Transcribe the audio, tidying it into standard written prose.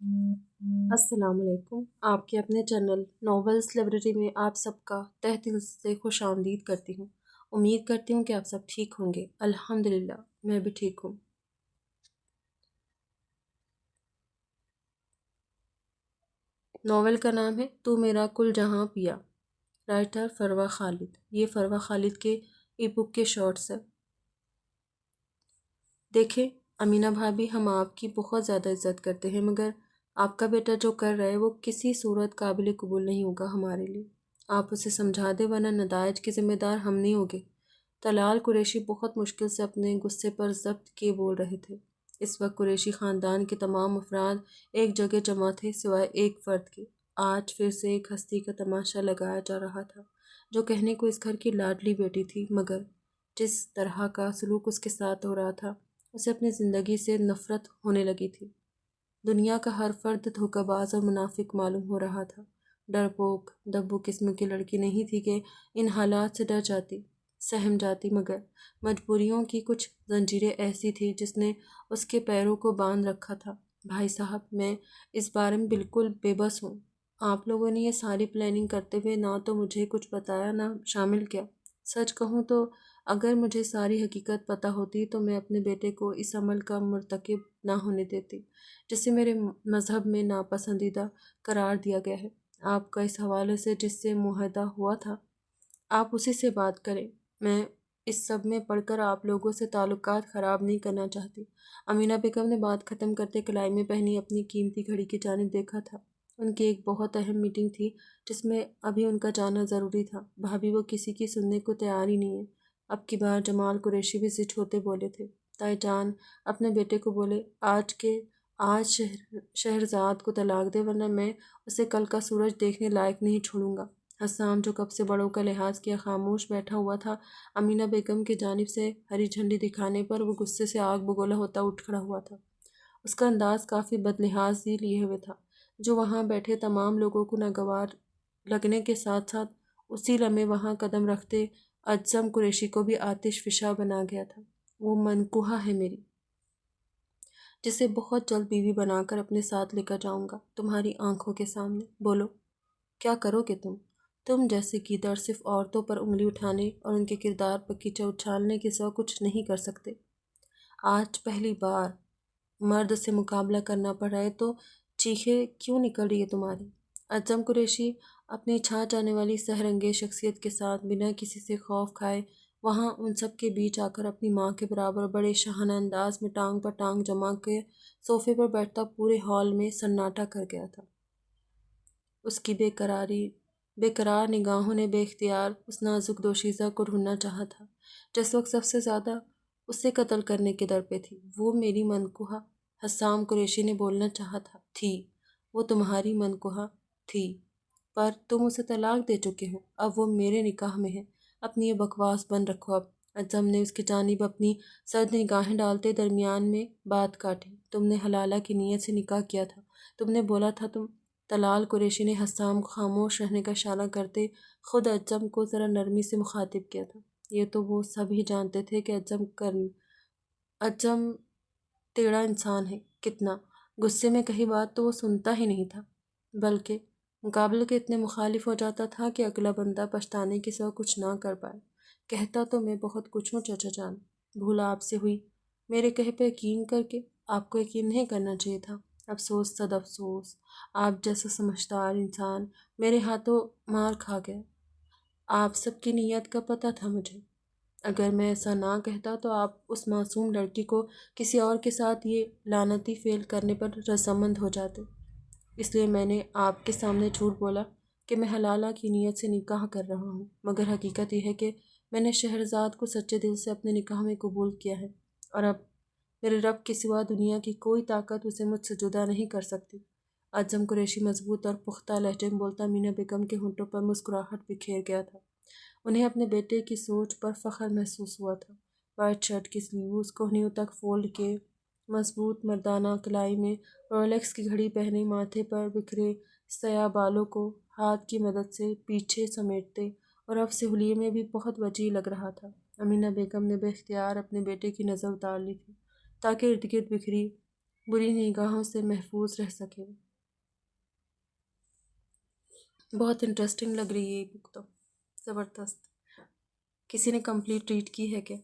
السلام علیکم۔ آپ کے اپنے چینل ناولس لائبریری میں آپ سب کا تہ دل سے خوش آمدید کرتی ہوں۔ امید کرتی ہوں کہ آپ سب ٹھیک ہوں گے۔ الحمدللہ میں بھی ٹھیک ہوں۔ ناول کا نام ہے تو میرا کل جہاں پیا، رائٹر فروہ خالد۔ یہ فروہ خالد کے ای بک کے شارٹس ہے۔ دیکھیں امینہ بھابھی، ہم آپ کی بہت زیادہ عزت کرتے ہیں، مگر آپ کا بیٹا جو کر رہا ہے وہ کسی صورت قابل قبول نہیں ہوگا ہمارے لیے۔ آپ اسے سمجھا دیں ورنہ نتائج کے ذمہ دار ہم نہیں ہوگے۔ طلال قریشی بہت مشکل سے اپنے غصے پر ضبط کیے بول رہے تھے۔ اس وقت قریشی خاندان کے تمام افراد ایک جگہ جمع تھے سوائے ایک فرد کے۔ آج پھر سے ایک ہستی کا تماشا لگایا جا رہا تھا جو کہنے کو اس گھر کی لاڈلی بیٹی تھی، مگر جس طرح کا سلوک اس کے ساتھ ہو رہا تھا اسے اپنی زندگی سے نفرت ہونے لگی تھی۔ دنیا کا ہر فرد دھوکہ باز اور منافق معلوم ہو رہا تھا۔ ڈرپوک دبو قسم کی لڑکی نہیں تھی کہ ان حالات سے ڈر جاتی، سہم جاتی، مگر مجبوریوں کی کچھ زنجیریں ایسی تھی جس نے اس کے پیروں کو باندھ رکھا تھا۔ بھائی صاحب، میں اس بارے میں بالکل بے بس ہوں۔ آپ لوگوں نے یہ ساری پلاننگ کرتے ہوئے نہ تو مجھے کچھ بتایا نہ شامل کیا۔ سچ کہوں تو اگر مجھے ساری حقیقت پتہ ہوتی تو میں اپنے بیٹے کو اس عمل کا مرتکب نہ ہونے دیتی جسے میرے مذہب میں ناپسندیدہ قرار دیا گیا ہے۔ آپ کا اس حوالے سے جس سے معاہدہ ہوا تھا آپ اسی سے بات کریں۔ میں اس سب میں پڑھ کر آپ لوگوں سے تعلقات خراب نہیں کرنا چاہتی۔ امینہ بیگم نے بات ختم کرتے کلائی میں پہنی اپنی قیمتی گھڑی کی جانب دیکھا تھا۔ ان کی ایک بہت اہم میٹنگ تھی جس میں ابھی ان کا جانا ضروری تھا۔ بھابھی، وہ کسی کی سننے کو تیار ہی نہیں ہے۔ اب کی بار جمال قریشی بھی زچ ہوتے بولے تھے۔ تائی جان اپنے بیٹے کو بولے، آج شہرزاد کو طلاق دے ورنہ میں اسے کل کا سورج دیکھنے لائق نہیں چھوڑوں گا۔ حسام جو کب سے بڑوں کا لحاظ کیا خاموش بیٹھا ہوا تھا، امینہ بیگم کی جانب سے ہری جھنڈی دکھانے پر وہ غصے سے آگ بگولا ہوتا اٹھ کھڑا ہوا تھا۔ اس کا انداز کافی بدلحاظی لیے ہوئے تھا جو وہاں بیٹھے تمام لوگوں کو ناگوار لگنے کے ساتھ ساتھ اسی لمحے وہاں قدم رکھتے اعظم قریشی کو بھی آتش فشاں بنا گیا تھا۔ وہ منکوہا ہے میری، جسے بہت جلد بیوی بنا کر اپنے ساتھ لے کر جاؤں گا تمہاری آنکھوں کے سامنے۔ بولو کیا کرو گے تم جیسے گیدڑ صرف عورتوں پر انگلی اٹھانے اور ان کے کردار پر کیچڑ اچھالنے کے سوا کچھ نہیں کر سکتے۔ آج پہلی بار مرد سے مقابلہ کرنا پڑ رہا ہے تو چیخیں کیوں نکل رہی ہے تمہاری؟ اعظم قریشی اپنی چھا جانے والی سحر انگیز شخصیت کے ساتھ بنا کسی سے خوف کھائے وہاں ان سب کے بیچ آ کر اپنی ماں کے برابر بڑے شاہانہ انداز میں ٹانگ پر ٹانگ جما کے صوفے پر بیٹھتا پورے ہال میں سناٹا کر گیا تھا۔ اس کی بے قرار نگاہوں نے بے اختیار اس نازک دوشیزہ کو ڈھونڈنا چاہا تھا جس وقت سب سے زیادہ اسے قتل کرنے کے در پہ تھی۔ وہ میری منکوہا، حسام قریشی نے بولنا چاہا تھی۔ وہ تمہاری منکوہا تھی، پر تم اسے طلاق دے چکے ہو۔ اب وہ میرے نکاح میں ہے۔ اپنی یہ بکواس بند رکھو اب۔ اعظم نے اس کی جانب اپنی سرد نگاہیں ڈالتے درمیان میں بات کاٹی۔ تم نے حلالہ کی نیت سے نکاح کیا تھا، تم نے بولا تھا تم۔ طلال قریشی نے حسام کو خاموش رہنے کا اشارہ کرتے خود اعظم کو ذرا نرمی سے مخاطب کیا تھا۔ یہ تو وہ سب ہی جانتے تھے کہ اعظم ٹیڑھا انسان ہے۔ کتنا غصے میں کہی بات تو وہ سنتا ہی نہیں تھا، بلکہ مقابلے کے اتنے مخالف ہو جاتا تھا کہ اگلا بندہ پچھتانے کے سوا کچھ نہ کر پائے۔ کہتا تو میں بہت کچھ ہوں چچا جان، بھول آپ سے ہوئی میرے کہے پہ یقین کر کے۔ آپ کو یقین نہیں کرنا چاہیے تھا۔ افسوس صد افسوس، آپ جیسا سمجھدار انسان میرے ہاتھوں مار کھا گیا۔ آپ سب کی نیت کا پتہ تھا مجھے۔ اگر میں ایسا نہ کہتا تو آپ اس معصوم لڑکی کو کسی اور کے ساتھ یہ لعنتی فعل کرنے پر رضامند ہو جاتے۔ اس لیے میں نے آپ کے سامنے جھوٹ بولا کہ میں حلالہ کی نیت سے نکاح کر رہا ہوں، مگر حقیقت یہ ہے کہ میں نے شہرزاد کو سچے دل سے اپنے نکاح میں قبول کیا ہے، اور اب میرے رب کے سوا دنیا کی کوئی طاقت اسے مجھ سے جدا نہیں کر سکتی۔ اعظم قریشی مضبوط اور پختہ لہجے میں بولتا امینہ بیگم کے ہونٹوں پر مسکراہٹ بکھیر گیا تھا۔ انہیں اپنے بیٹے کی سوچ پر فخر محسوس ہوا تھا۔ وائٹ شرٹ کی سلیوز کوہنیوں تک فولڈ کے مضبوط مردانہ کلائی میں رولیکس کی گھڑی پہنے ماتھے پر بکھرے سیاہ بالوں کو ہاتھ کی مدد سے پیچھے سمیٹتے اور اب سے حلیے میں بھی بہت وجیح لگ رہا تھا۔ امینہ بیگم نے بے اختیار اپنے بیٹے کی نظر اتار لی تھی تاکہ ارد گرد بکھری بری نگاہوں سے محفوظ رہ سکے۔ بہت انٹرسٹنگ لگ رہی ہے یہ بک تو، زبردست۔ کسی نے کمپلیٹ ریڈ کی ہے کیا؟